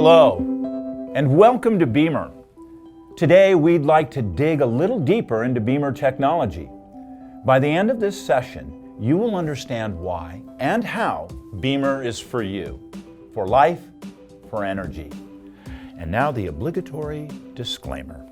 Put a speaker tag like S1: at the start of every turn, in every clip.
S1: Hello, and welcome to Bemer. Today we'd like to dig a little deeper into Bemer technology. By the end of this session, you will understand why and how Bemer is for you, for life, for energy. And now the obligatory disclaimer.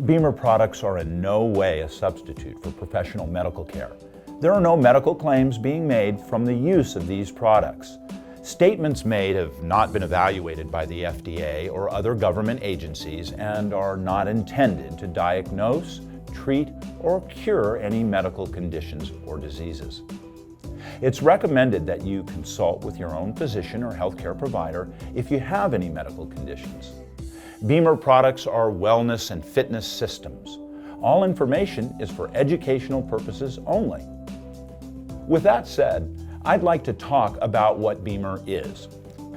S1: Bemer products are in no way a substitute for professional medical care. There are no medical claims being made from the use of these products. Statements made have not been evaluated by the FDA or other government agencies and are not intended to diagnose, treat, or cure any medical conditions or diseases. It's recommended that you consult with your own physician or healthcare provider if you have any medical conditions. Bemer products are wellness and fitness systems. All information is for educational purposes only. With that said, I'd like to talk about what Bemer is.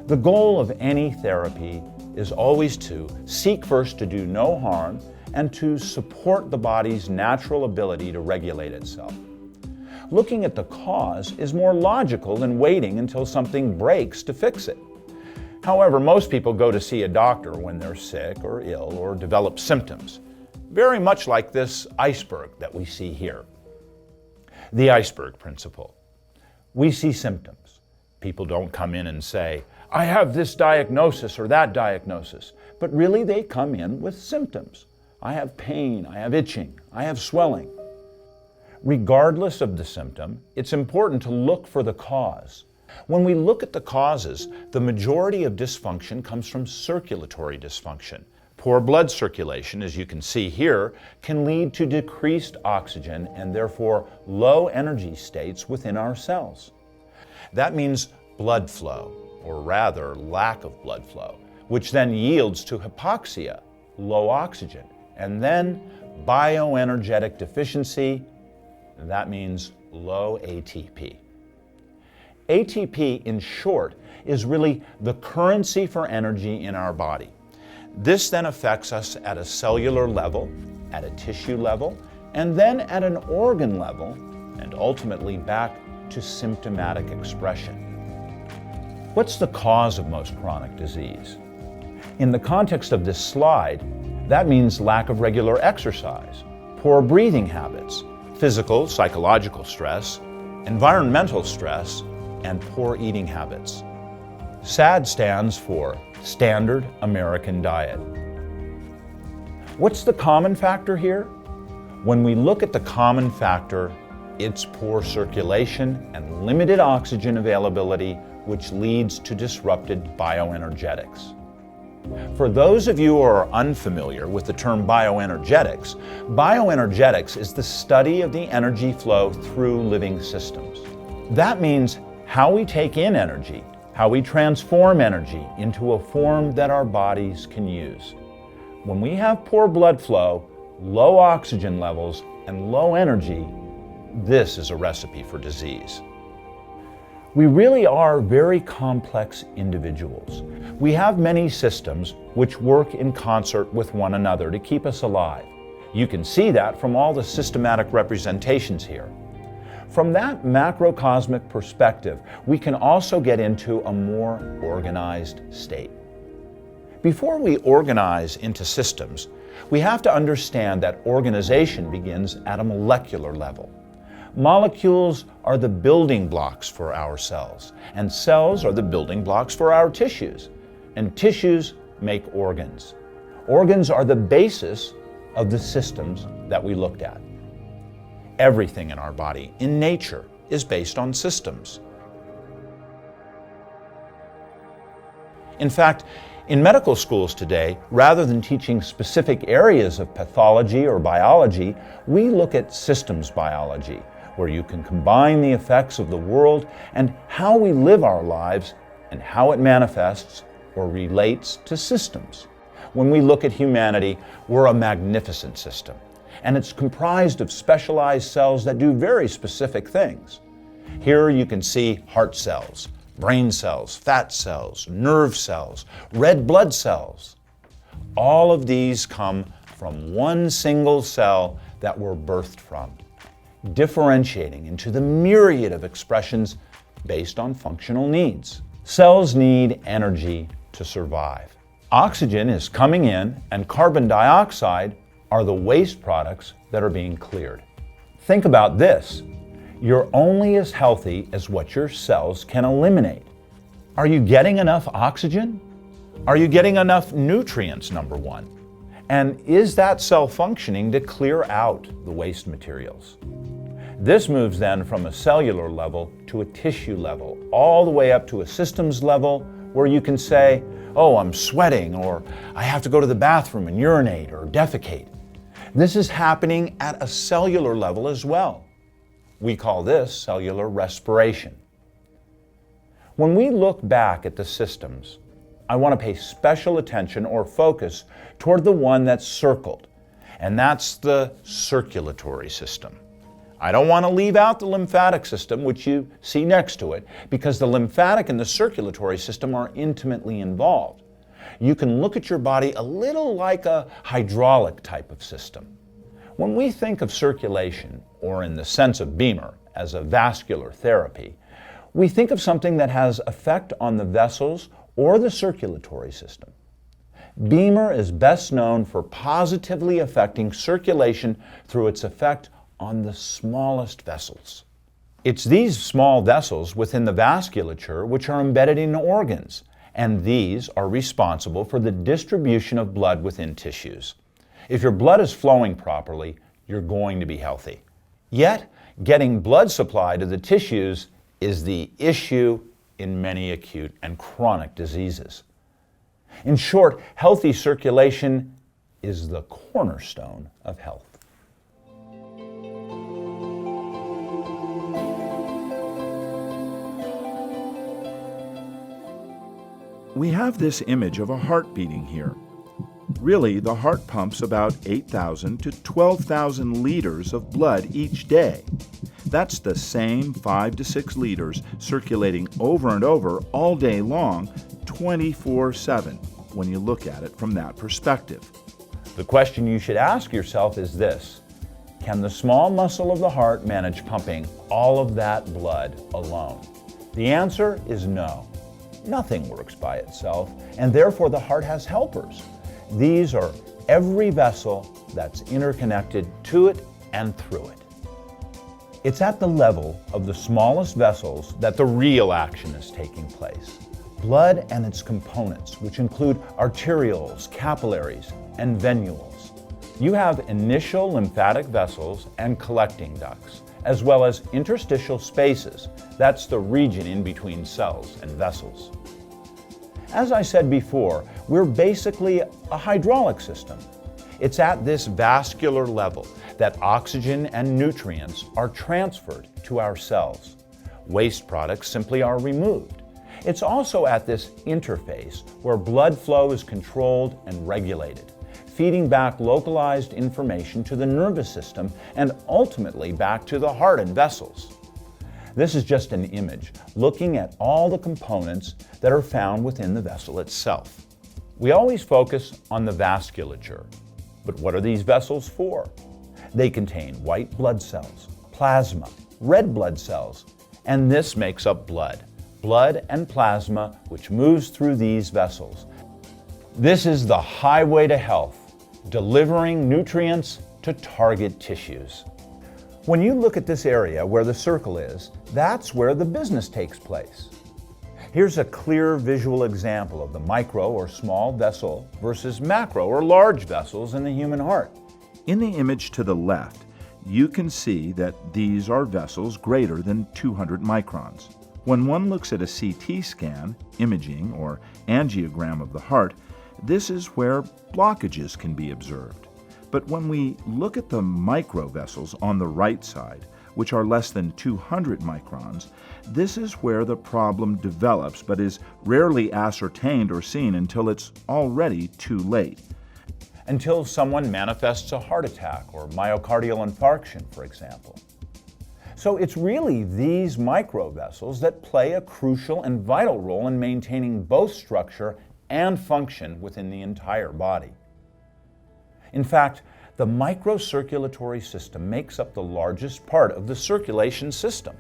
S1: The goal of any therapy is always to seek first to do no harm and to support the body's natural ability to regulate itself. Looking at the cause is more logical than waiting until something breaks to fix it. However, most people go to see a doctor when they're sick or ill or develop symptoms, very much like this iceberg that we see here. The iceberg principle. We see symptoms. People don't come in and say, I have this diagnosis or that diagnosis, but really they come in with symptoms. I have pain, I have itching, I have swelling. Regardless of the symptom, it's important to look for the cause. When we look at the causes, the majority of dysfunction comes from circulatory dysfunction. Poor blood circulation, as you can see here, can lead to decreased oxygen and therefore low energy states within our cells. That means blood flow, or rather lack of blood flow, which then yields to hypoxia, low oxygen, and then bioenergetic deficiency. That means low ATP. ATP, in short, is really the currency for energy in our body. This then affects us at a cellular level, at a tissue level, and then at an organ level, and ultimately back to symptomatic expression. What's the cause of most chronic disease? In the context of this slide, that means lack of regular exercise, poor breathing habits, physical, psychological stress, environmental stress, and poor eating habits. SAD stands for Standard American Diet. What's the common factor here? When we look at the common factor, it's poor circulation and limited oxygen availability, which leads to disrupted bioenergetics. For those of you who are unfamiliar with the term bioenergetics is the study of the energy flow through living systems. That means how we take in energy, how we transform energy into a form that our bodies can use. When we have poor blood flow, low oxygen levels, and low energy, this is a recipe for disease. We really are very complex individuals. We have many systems which work in concert with one another to keep us alive. You can see that from all the systematic representations here. From that macrocosmic perspective, we can also get into a more organized state. Before we organize into systems, we have to understand that organization begins at a molecular level. Molecules are the building blocks for our cells, and cells are the building blocks for our tissues, and tissues make organs. Organs are the basis of the systems that we looked at. Everything in our body, in nature, is based on systems. In fact, in medical schools today, rather than teaching specific areas of pathology or biology, we look at systems biology, where you can combine the effects of the world and how we live our lives and how it manifests or relates to systems. When we look at humanity, we're a magnificent system, and it's comprised of specialized cells that do very specific things. Here you can see heart cells, brain cells, fat cells, nerve cells, red blood cells. All of these come from one single cell that we're birthed from, differentiating into the myriad of expressions based on functional needs. Cells need energy to survive. Oxygen is coming in, and carbon dioxide are the waste products that are being cleared. Think about this. You're only as healthy as what your cells can eliminate. Are you getting enough oxygen? Are you getting enough nutrients, number one? And is that cell functioning to clear out the waste materials? This moves then from a cellular level to a tissue level, all the way up to a systems level where you can say, oh, I'm sweating, or I have to go to the bathroom and urinate or defecate. This is happening at a cellular level as well. We call this cellular respiration. When we look back at the systems, I want to pay special attention or focus toward the one that's circled, and that's the circulatory system. I don't want to leave out the lymphatic system, which you see next to it, because the lymphatic and the circulatory system are intimately involved. You can look at your body a little like a hydraulic type of system. When we think of circulation, or in the sense of Bemer, as a vascular therapy, we think of something that has effect on the vessels or the circulatory system. Bemer is best known for positively affecting circulation through its effect on the smallest vessels. It's these small vessels within the vasculature which are embedded in organs, and these are responsible for the distribution of blood within tissues. If your blood is flowing properly, you're going to be healthy. Yet, getting blood supply to the tissues is the issue in many acute and chronic diseases. In short, healthy circulation is the cornerstone of health.
S2: We have this image of a heart beating here. Really, the heart pumps about 8,000 to 12,000 liters of blood each day. That's the same 5 to 6 liters circulating over and over all day long, 24/7, when you look at it from that perspective.
S1: The question you should ask yourself is this: can the small muscle of the heart manage pumping all of that blood alone? The answer is no. Nothing works by itself, and therefore the heart has helpers. These are every vessel that's interconnected to it and through it. It's at the level of the smallest vessels that the real action is taking place. Blood and its components, which include arterioles, capillaries, and venules. You have initial lymphatic vessels and collecting ducts, as well as interstitial spaces. That's the region in between cells and vessels. As I said before, we're basically a hydraulic system. It's at this vascular level that oxygen and nutrients are transferred to our cells. Waste products simply are removed. It's also at this interface where blood flow is controlled and regulated, feeding back localized information to the nervous system and ultimately back to the heart and vessels. This is just an image looking at all the components that are found within the vessel itself. We always focus on the vasculature, but what are these vessels for? They contain white blood cells, plasma, red blood cells, and this makes up blood. Blood and plasma which moves through these vessels. This is the highway to health, delivering nutrients to target tissues. When you look at this area where the circle is, that's where the business takes place. Here's a clear visual example of the micro or small vessel versus macro or large vessels in the human heart.
S2: In the image to the left, you can see that these are vessels greater than 200 microns. When one looks at a CT scan, imaging, or angiogram of the heart, this is where blockages can be observed. But when we look at the microvessels on the right side, which are less than 200 microns, this is where the problem develops but is rarely ascertained or seen until it's already too late.
S1: Until someone manifests a heart attack or myocardial infarction, for example. So it's really these microvessels that play a crucial and vital role in maintaining both structure and function within the entire body. In fact, the microcirculatory system makes up the largest part of the circulation system.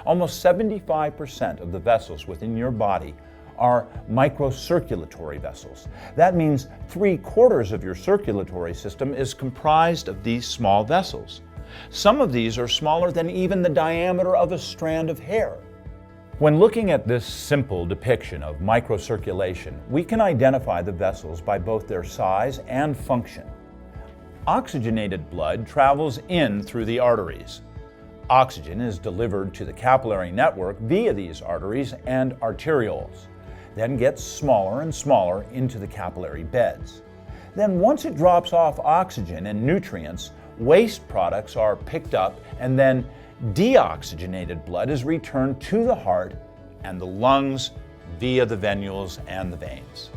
S1: Almost 75% of the vessels within your body are microcirculatory vessels. That means 3/4 of your circulatory system is comprised of these small vessels. Some of these are smaller than even the diameter of a strand of hair. When looking at this simple depiction of microcirculation, we can identify the vessels by both their size and function. Oxygenated blood travels in through the arteries. Oxygen is delivered to the capillary network via these arteries and arterioles, then gets smaller and smaller into the capillary beds. Then once it drops off oxygen and nutrients, waste products are picked up, and then deoxygenated blood is returned to the heart and the lungs via the venules and the veins.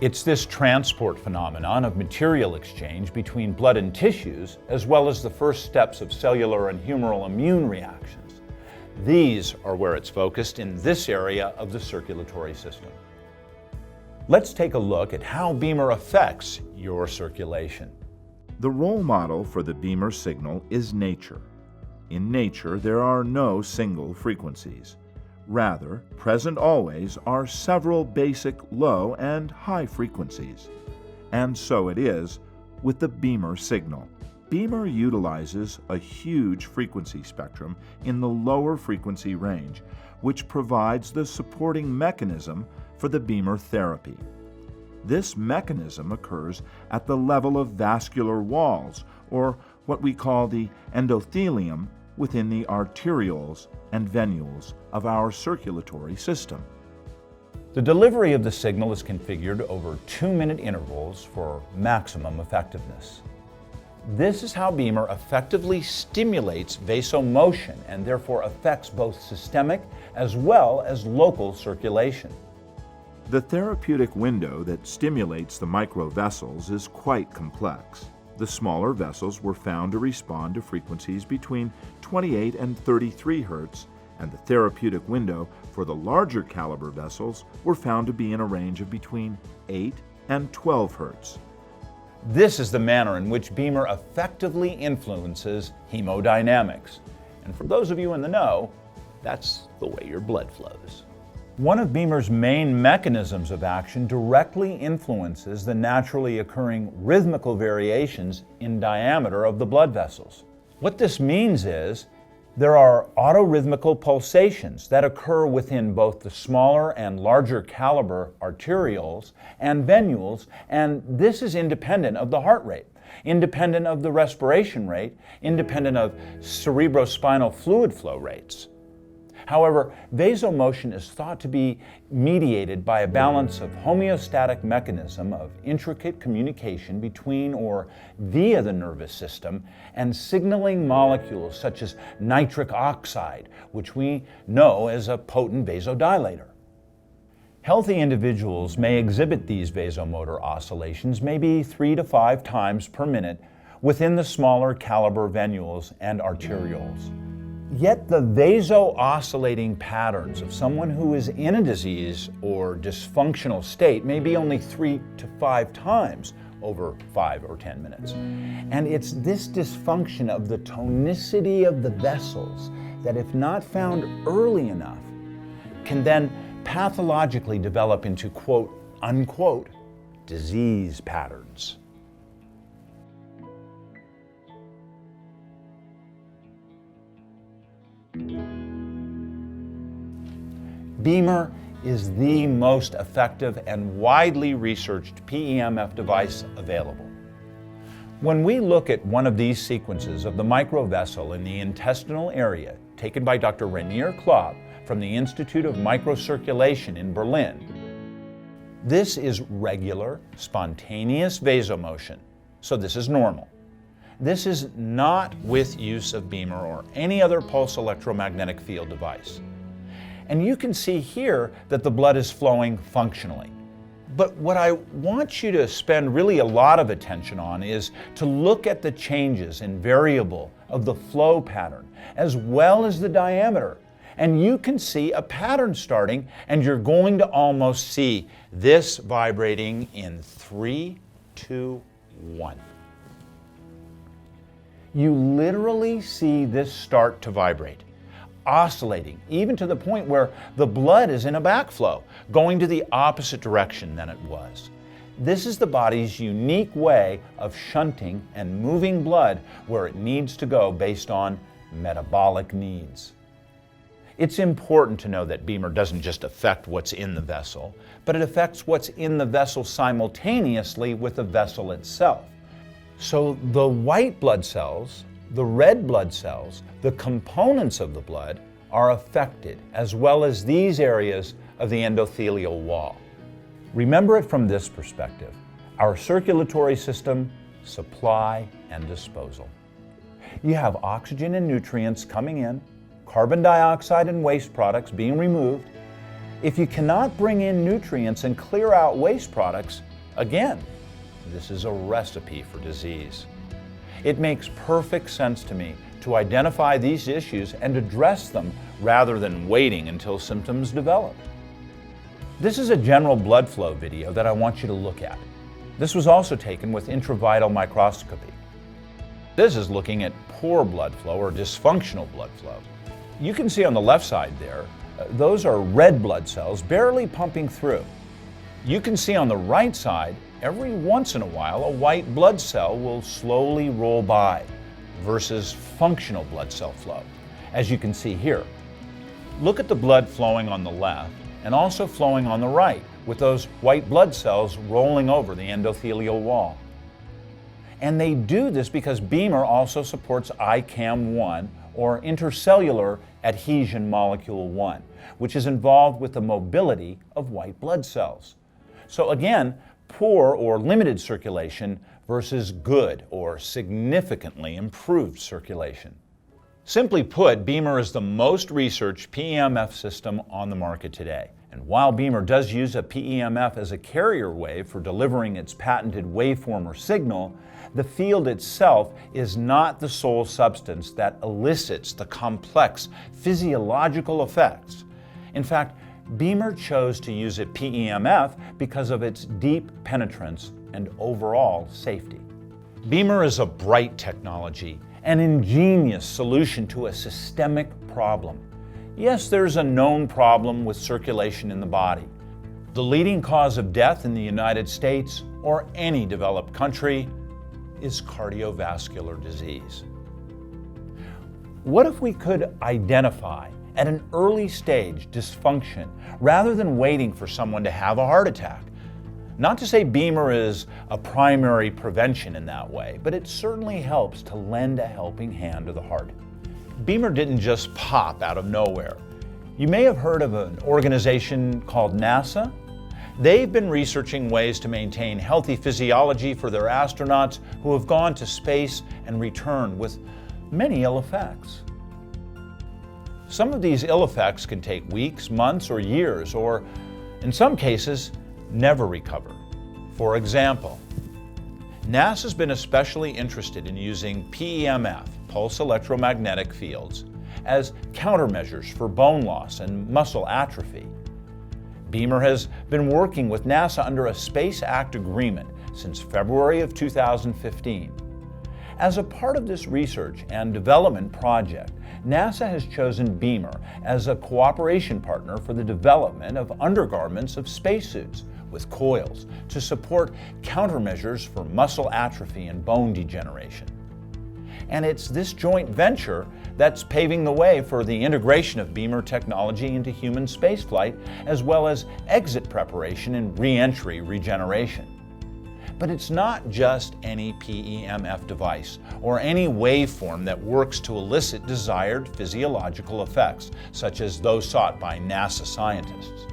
S1: It's this transport phenomenon of material exchange between blood and tissues, as well as the first steps of cellular and humoral immune reactions. These are where it's focused in this area of the circulatory system. Let's take a look at how Bemer affects your circulation.
S2: The role model for the Bemer signal is nature. In nature, there are no single frequencies. Rather, present always are several basic low and high frequencies. And so it is with the Bemer signal. Bemer utilizes a huge frequency spectrum in the lower frequency range, which provides the supporting mechanism for the Bemer therapy. This mechanism occurs at the level of vascular walls, or what we call the endothelium, within the arterioles and venules of our circulatory system.
S1: The delivery of the signal is configured over 2-minute intervals for maximum effectiveness. This is how Bemer effectively stimulates vasomotion and therefore affects both systemic as well as local circulation.
S2: The therapeutic window that stimulates the microvessels is quite complex. The smaller vessels were found to respond to frequencies between 28 and 33 Hz, and the therapeutic window for the larger caliber vessels were found to be in a range of between 8 and 12 Hz.
S1: This is the manner in which Bemer effectively influences hemodynamics. And for those of you in the know, that's the way your blood flows. One of Bemer's main mechanisms of action directly influences the naturally occurring rhythmical variations in diameter of the blood vessels. What this means is there are autorhythmical pulsations that occur within both the smaller and larger caliber arterioles and venules, and this is independent of the heart rate, independent of the respiration rate, independent of cerebrospinal fluid flow rates. However, vasomotion is thought to be mediated by a balance of homeostatic mechanism of intricate communication between or via the nervous system and signaling molecules such as nitric oxide, which we know as a potent vasodilator. Healthy individuals may exhibit these vasomotor oscillations maybe 3 to 5 times per minute within the smaller caliber venules and arterioles. Yet the vaso-oscillating patterns of someone who is in a disease or dysfunctional state may be only 3 to 5 times over 5 or 10 minutes. And it's this dysfunction of the tonicity of the vessels that, if not found early enough, can then pathologically develop into quote unquote disease patterns. Bemer is the most effective and widely researched PEMF device available. When we look at one of these sequences of the microvessel in the intestinal area taken by Dr. Rainier Klopp from the Institute of Microcirculation in Berlin, this is regular, spontaneous vasomotion, so this is normal. This is not with use of Bemer or any other pulse electromagnetic field device. And you can see here that the blood is flowing functionally. But what I want you to spend really a lot of attention on is to look at the changes in variable of the flow pattern as well as the diameter. And you can see a pattern starting, and you're going to almost see this vibrating in 3, 2, 1. You literally see this start to vibrate. oscillating, even to the point where the blood is in a backflow, going to the opposite direction than it was. This is the body's unique way of shunting and moving blood where it needs to go based on metabolic needs. It's important to know that Bemer doesn't just affect what's in the vessel, but it affects what's in the vessel simultaneously with the vessel itself. So the white blood cells, the red blood cells, the components of the blood are affected, as well as these areas of the endothelial wall. Remember it from this perspective: our circulatory system, supply and disposal. You have oxygen and nutrients coming in, carbon dioxide and waste products being removed. If you cannot bring in nutrients and clear out waste products, again, this is a recipe for disease. It makes perfect sense to me to identify these issues and address them rather than waiting until symptoms develop. This is a general blood flow video that I want you to look at. This was also taken with intravital microscopy. This is looking at poor blood flow or dysfunctional blood flow. You can see on the left side there, those are red blood cells barely pumping through. You can see on the right side, every once in a while, a white blood cell will slowly roll by versus functional blood cell flow, as you can see here. Look at the blood flowing on the left and also flowing on the right, with those white blood cells rolling over the endothelial wall. And they do this because Bemer also supports ICAM1, or intercellular adhesion molecule 1, which is involved with the mobility of white blood cells. So again, poor or limited circulation versus good or significantly improved circulation. Simply put, Bemer is the most researched PEMF system on the market today. And while Bemer does use a PEMF as a carrier wave for delivering its patented waveform or signal, the field itself is not the sole substance that elicits the complex physiological effects. In fact, Bemer chose to use a PEMF because of its deep penetrance and overall safety. Bemer is a bright technology, an ingenious solution to a systemic problem. Yes, there's a known problem with circulation in the body. The leading cause of death in the United States or any developed country is cardiovascular disease. What if we could identify at an early stage dysfunction rather than waiting for someone to have a heart attack? Not to say Bemer is a primary prevention in that way, but it certainly helps to lend a helping hand to the heart. Bemer didn't just pop out of nowhere. You may have heard of an organization called NASA. They've been researching ways to maintain healthy physiology for their astronauts who have gone to space and returned with many ill effects. Some of these ill effects can take weeks, months, or years, or in some cases, never recover. For example, NASA's been especially interested in using PEMF, pulse electromagnetic fields, as countermeasures for bone loss and muscle atrophy. Bemer has been working with NASA under a Space Act agreement since February of 2015. As a part of this research and development project, NASA has chosen Bemer as a cooperation partner for the development of undergarments of spacesuits with coils to support countermeasures for muscle atrophy and bone degeneration. And it's this joint venture that's paving the way for the integration of Bemer technology into human spaceflight, as well as exit preparation and re-entry regeneration. But it's not just any PEMF device or any waveform that works to elicit desired physiological effects, such as those sought by NASA scientists.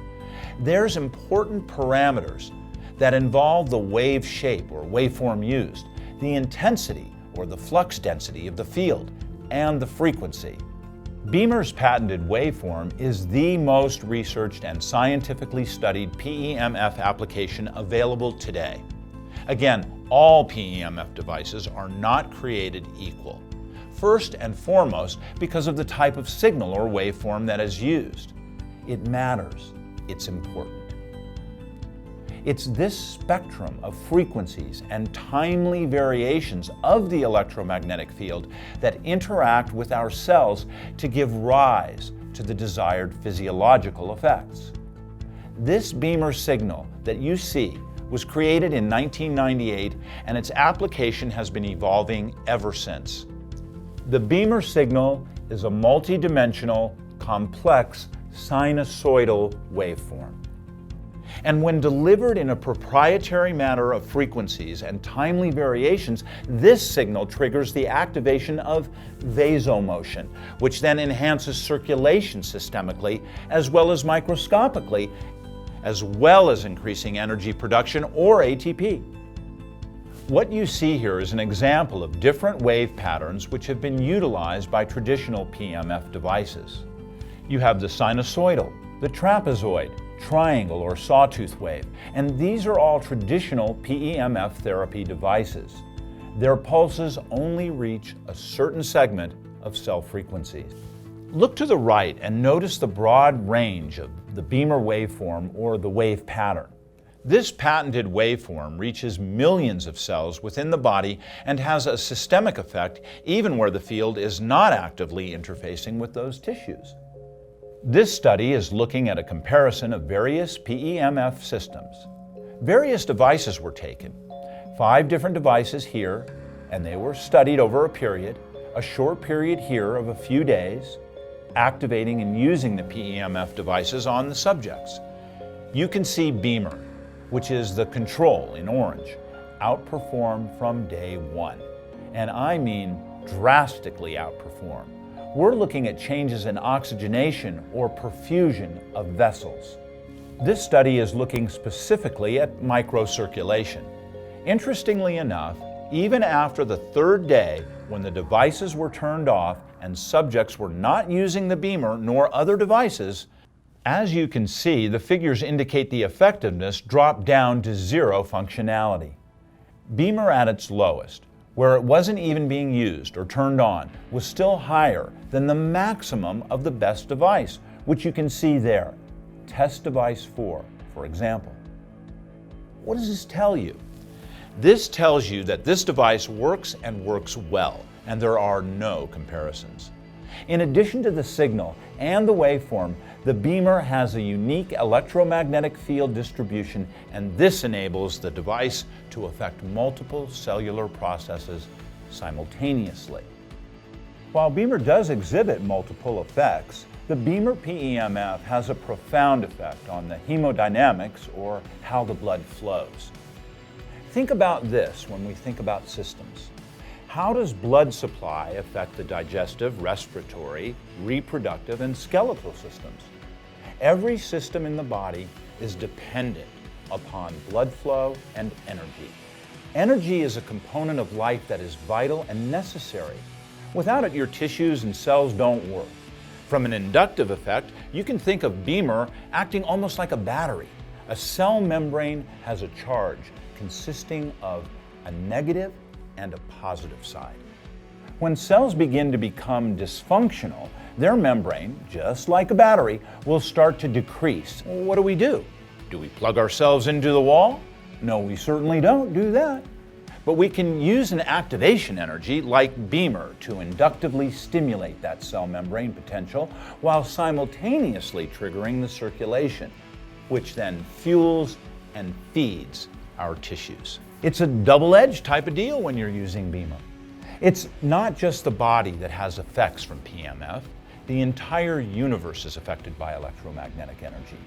S1: There's important parameters that involve the wave shape or waveform used, the intensity or the flux density of the field, and the frequency. Bemer's patented waveform is the most researched and scientifically studied PEMF application available today. Again, all PEMF devices are not created equal. First and foremost, because of the type of signal or waveform that is used. It matters. It's important. It's this spectrum of frequencies and timely variations of the electromagnetic field that interact with our cells to give rise to the desired physiological effects. This Bemer signal that you see was created in 1998, and its application has been evolving ever since. The Bemer signal is a multidimensional, complex sinusoidal waveform. And when delivered in a proprietary manner of frequencies and timely variations, this signal triggers the activation of vasomotion, which then enhances circulation systemically as well as microscopically, as well as increasing energy production or ATP. What you see here is an example of different wave patterns which have been utilized by traditional PEMF devices. You have the sinusoidal, the trapezoid, triangle or sawtooth wave, and these are all traditional PEMF therapy devices. Their pulses only reach a certain segment of cell frequencies. Look to the right and notice the broad range of the Bemer waveform or the wave pattern. This patented waveform reaches millions of cells within the body and has a systemic effect even where the field is not actively interfacing with those tissues. This study is looking at a comparison of various PEMF systems. Various devices were taken, 5 different devices here, and they were studied over a short period here of a few days, activating and using the PEMF devices on the subjects. You can see Bemer, which is the control in orange, outperform from day 1. And I mean drastically outperform. We're looking at changes in oxygenation or perfusion of vessels. This study is looking specifically at microcirculation. Interestingly enough, even after the 3rd day, when the devices were turned off and subjects were not using the Bemer nor other devices, as you can see, the figures indicate the effectiveness dropped down to 0 functionality. Bemer at its lowest, where it wasn't even being used or turned on, was still higher than the maximum of the best device, which you can see there, test device 4, for example. What does this tell you? This tells you that this device works and works well, and there are no comparisons. In addition to the signal and the waveform, the Bemer has a unique electromagnetic field distribution, and this enables the device to affect multiple cellular processes simultaneously. While Bemer does exhibit multiple effects, the Bemer PEMF has a profound effect on the hemodynamics, or how the blood flows. Think about this when we think about systems. How does blood supply affect the digestive, respiratory, reproductive, and skeletal systems? Every system in the body is dependent upon blood flow and energy. Energy is a component of life that is vital and necessary. Without it, your tissues and cells don't work. From an inductive effect, you can think of Bemer acting almost like a battery. A cell membrane has a charge consisting of a negative and a positive side. When cells begin to become dysfunctional, their membrane, just like a battery, will start to decrease. What do? Do we plug ourselves into the wall? No, we certainly don't do that. But we can use an activation energy like Bemer to inductively stimulate that cell membrane potential while simultaneously triggering the circulation, which then fuels and feeds our tissues. It's a double-edged type of deal when you're using Bemer. It's not just the body that has effects from PEMF. The entire universe is affected by electromagnetic energy.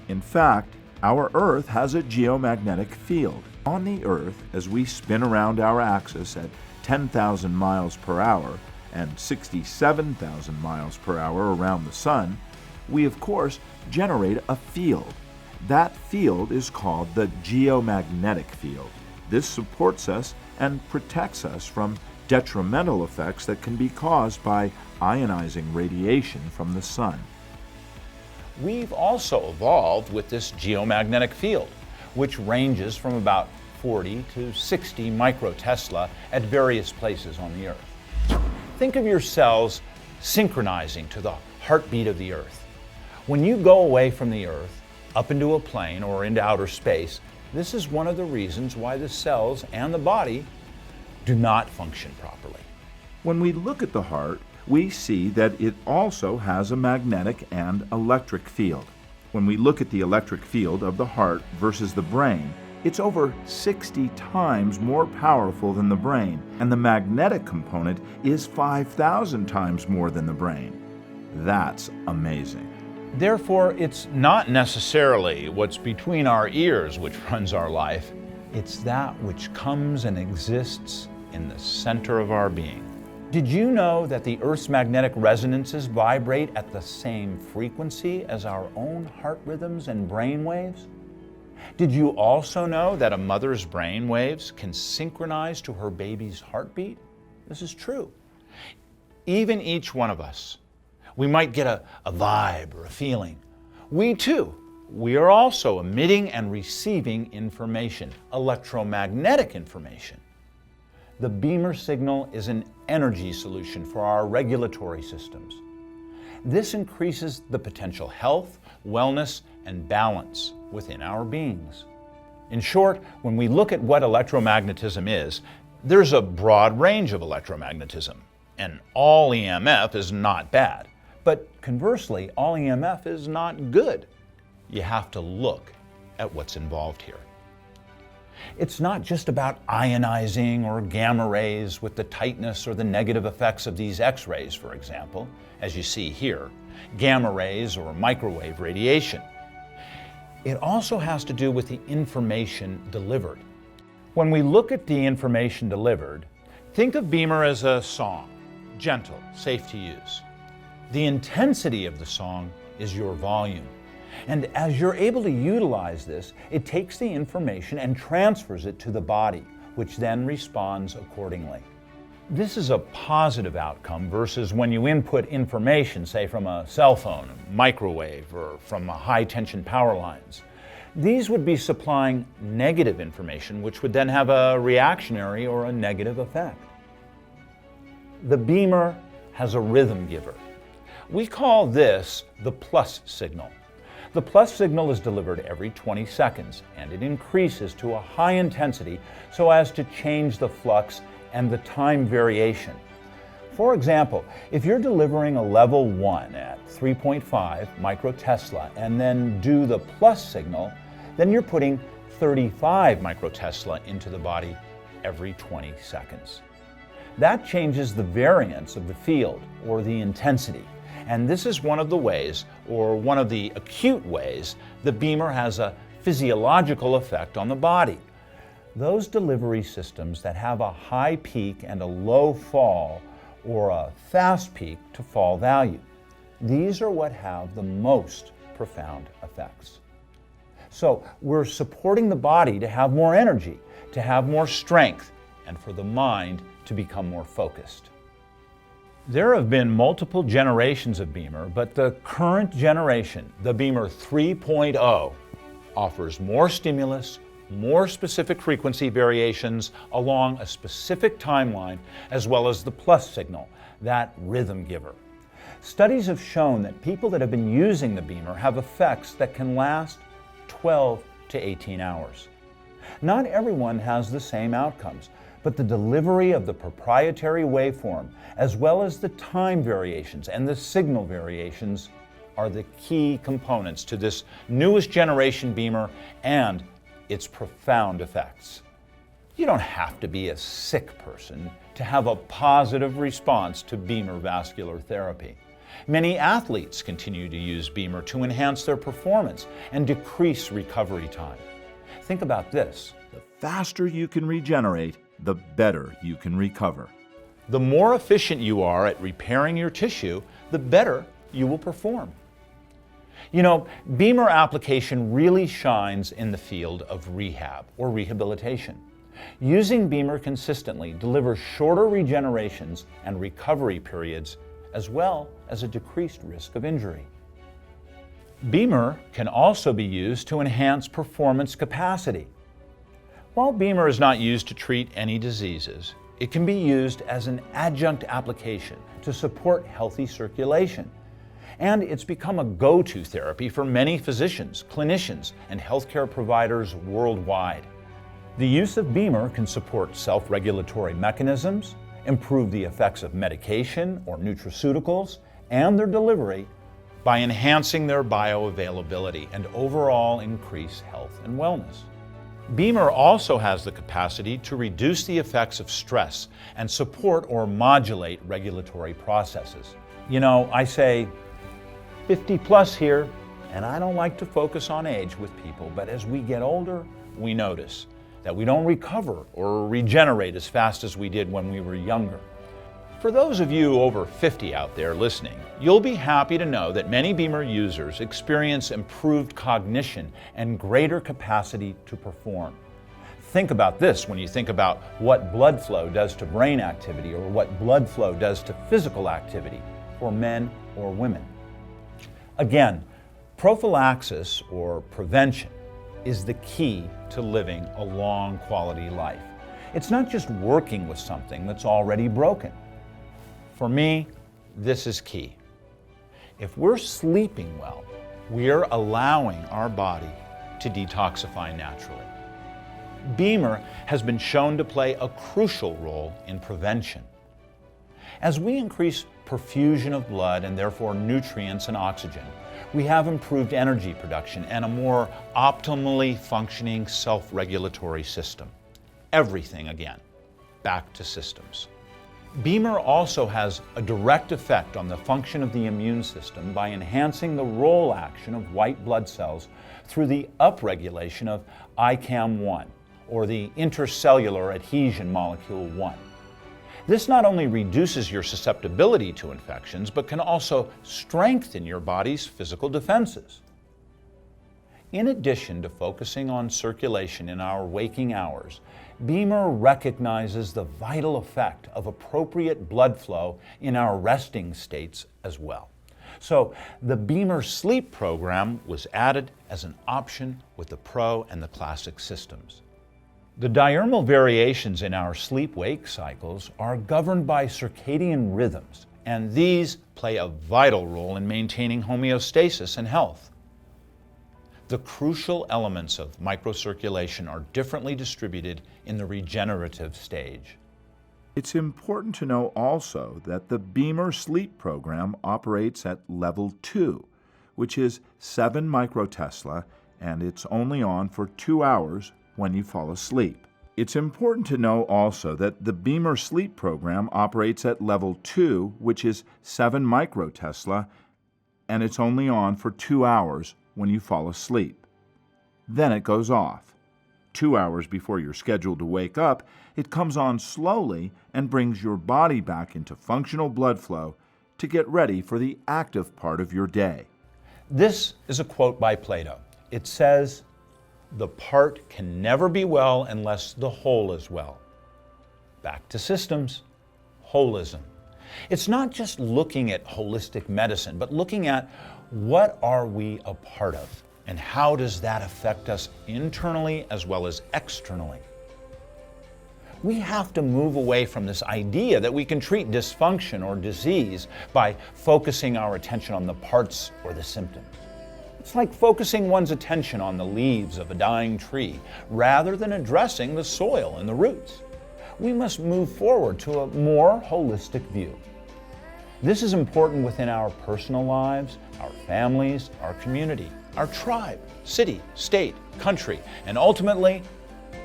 S2: In fact, our Earth has a geomagnetic field. On the Earth, as we spin around our axis at 10,000 miles per hour and 67,000 miles per hour around the Sun, we of course generate a field. That field is called the geomagnetic field. This supports us and protects us from detrimental effects that can be caused by ionizing radiation from the Sun.
S1: We've also evolved with this geomagnetic field, which ranges from about 40 to 60 microtesla at various places on the Earth. Think of your cells synchronizing to the heartbeat of the Earth. When you go away from the Earth, up into a plane or into outer space, This is one of the reasons why the cells and the body do not function properly.
S2: When we look at the heart, we see that it also has a magnetic and electric field. When we look at the electric field of the heart versus the brain, it's over 60 times more powerful than the brain, and the magnetic component is 5,000 times more than the brain. That's amazing.
S1: Therefore, it's not necessarily what's between our ears which runs our life. It's that which comes and exists in the center of our being. Did you know that the Earth's magnetic resonances vibrate at the same frequency as our own heart rhythms and brain waves? Did you also know that a mother's brain waves can synchronize to her baby's heartbeat? This is true. Even each one of us, we might get a vibe or a feeling. We are also emitting and receiving information, electromagnetic information. The Bemer signal is an energy solution for our regulatory systems. This increases the potential health, wellness, and balance within our beings. In short, when we look at what electromagnetism is, there's a broad range of electromagnetism, and all EMF is not bad. But conversely, all EMF is not good. You have to look at what's involved here. It's not just about ionizing or gamma rays with the tightness or the negative effects of these X-rays, for example, as you see here, gamma rays or microwave radiation. It also has to do with the information delivered. When we look at the information delivered, think of Bemer as a song, gentle, safe to use. The intensity of the song is your volume. And as you're able to utilize this, it takes the information and transfers it to the body, which then responds accordingly. This is a positive outcome versus when you input information, say from a cell phone, a microwave, or from high-tension power lines. These would be supplying negative information, which would then have a reactionary or a negative effect. The Bemer has a rhythm giver. We call this the plus signal. The plus signal is delivered every 20 seconds, and it increases to a high intensity so as to change the flux and the time variation. For example, if you're delivering a level 1 at 3.5 microtesla and then do the plus signal, then you're putting 35 microtesla into the body every 20 seconds. That changes the variance of the field or the intensity. And this is one of the ways, or one of the acute ways, the Bemer has a physiological effect on the body. Those delivery systems that have a high peak and a low fall, or a fast peak to fall value, these are what have the most profound effects. So we're supporting the body to have more energy, to have more strength, and for the mind to become more focused. There have been multiple generations of Bemer, but the current generation, the Bemer 3.0, offers more stimulus, more specific frequency variations along a specific timeline, as well as the plus signal, that rhythm giver. Studies have shown that people that have been using the Bemer have effects that can last 12 to 18 hours. Not everyone has the same outcomes, but the delivery of the proprietary waveform, as well as the time variations and the signal variations, are the key components to this newest generation Bemer and its profound effects. You don't have to be a sick person to have a positive response to Bemer vascular therapy. Many athletes continue to use Bemer to enhance their performance and decrease recovery time. Think about this.
S2: The faster you can regenerate, the better you can recover.
S1: The more efficient you are at repairing your tissue, the better you will perform. You know, Bemer application really shines in the field of rehab or rehabilitation. Using Bemer consistently delivers shorter regenerations and recovery periods, as well as a decreased risk of injury. Bemer can also be used to enhance performance capacity. While Bemer is not used to treat any diseases, it can be used as an adjunct application to support healthy circulation. And it's become a go-to therapy for many physicians, clinicians, and healthcare providers worldwide. The use of Bemer can support self-regulatory mechanisms, improve the effects of medication or nutraceuticals, and their delivery by enhancing their bioavailability and overall increase health and wellness. Bemer also has the capacity to reduce the effects of stress and support or modulate regulatory processes. You know, I say 50 plus here, and I don't like to focus on age with people, but as we get older, we notice that we don't recover or regenerate as fast as we did when we were younger. For those of you over 50 out there listening, you'll be happy to know that many Bemer users experience improved cognition and greater capacity to perform. Think about this when you think about what blood flow does to brain activity or what blood flow does to physical activity for men or women. Again, prophylaxis or prevention is the key to living a long quality life. It's not just working with something that's already broken. For me, this is key. If we're sleeping well, we're allowing our body to detoxify naturally. Bemer has been shown to play a crucial role in prevention. As we increase perfusion of blood and therefore nutrients and oxygen, we have improved energy production and a more optimally functioning self-regulatory system. Everything, again, back to systems. Bemer also has a direct effect on the function of the immune system by enhancing the role action of white blood cells through the upregulation of ICAM-1, or the intercellular adhesion molecule 1. This not only reduces your susceptibility to infections, but can also strengthen your body's physical defenses. In addition to focusing on circulation in our waking hours, Bemer recognizes the vital effect of appropriate blood flow in our resting states as well. So the Bemer sleep program was added as an option with the Pro and the Classic systems. The diurnal variations in our sleep-wake cycles are governed by circadian rhythms, and these play a vital role in maintaining homeostasis and health. The crucial elements of microcirculation are differently distributed in the regenerative stage.
S2: It's important to know also that the Bemer sleep program operates at level 2, which is 7 microtesla, and it's only on for 2 hours when you fall asleep. It's important to know also that the Bemer sleep program operates at level 2, which is 7 microtesla, and it's only on for 2 hours when you fall asleep. Then it goes off. 2 hours before you're scheduled to wake up, it comes on slowly and brings your body back into functional blood flow to get ready for the active part of your day.
S1: This is a quote by Plato. It says, "The part can never be well unless the whole is well." Back to systems, holism. It's not just looking at holistic medicine, but looking at what are we a part of and how does that affect us internally as well as externally. We have to move away from this idea that we can treat dysfunction or disease by focusing our attention on the parts or the symptoms. It's like focusing one's attention on the leaves of a dying tree rather than addressing the soil and the roots. We must move forward to a more holistic view. This is important within our personal lives, our families, our community, our tribe, city, state, country, and ultimately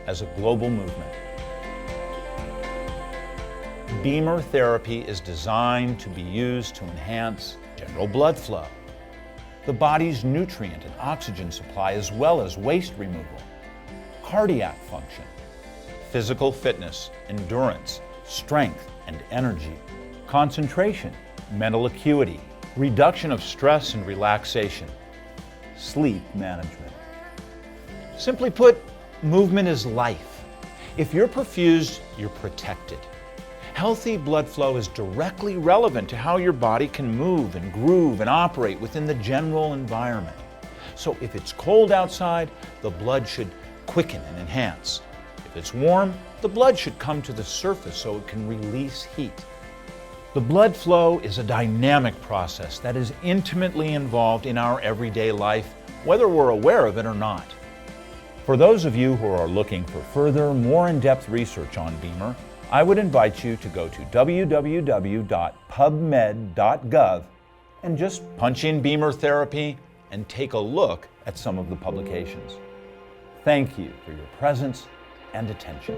S1: as a global movement. Bemer therapy is designed to be used to enhance general blood flow, the body's nutrient and oxygen supply, as well as waste removal, cardiac function, physical fitness, endurance, strength and energy, concentration, mental acuity, reduction of stress and relaxation, sleep management. Simply put, movement is life. If you're perfused, you're protected. Healthy blood flow is directly relevant to how your body can move and groove and operate within the general environment. So if it's cold outside, the blood should quicken and enhance. If it's warm, the blood should come to the surface so it can release heat. The blood flow is a dynamic process that is intimately involved in our everyday life, whether we're aware of it or not. For those of you who are looking for further, more in-depth research on Bemer, I would invite you to go to www.pubmed.gov and just punch in Bemer therapy and take a look at some of the publications. Thank you for your presence and attention.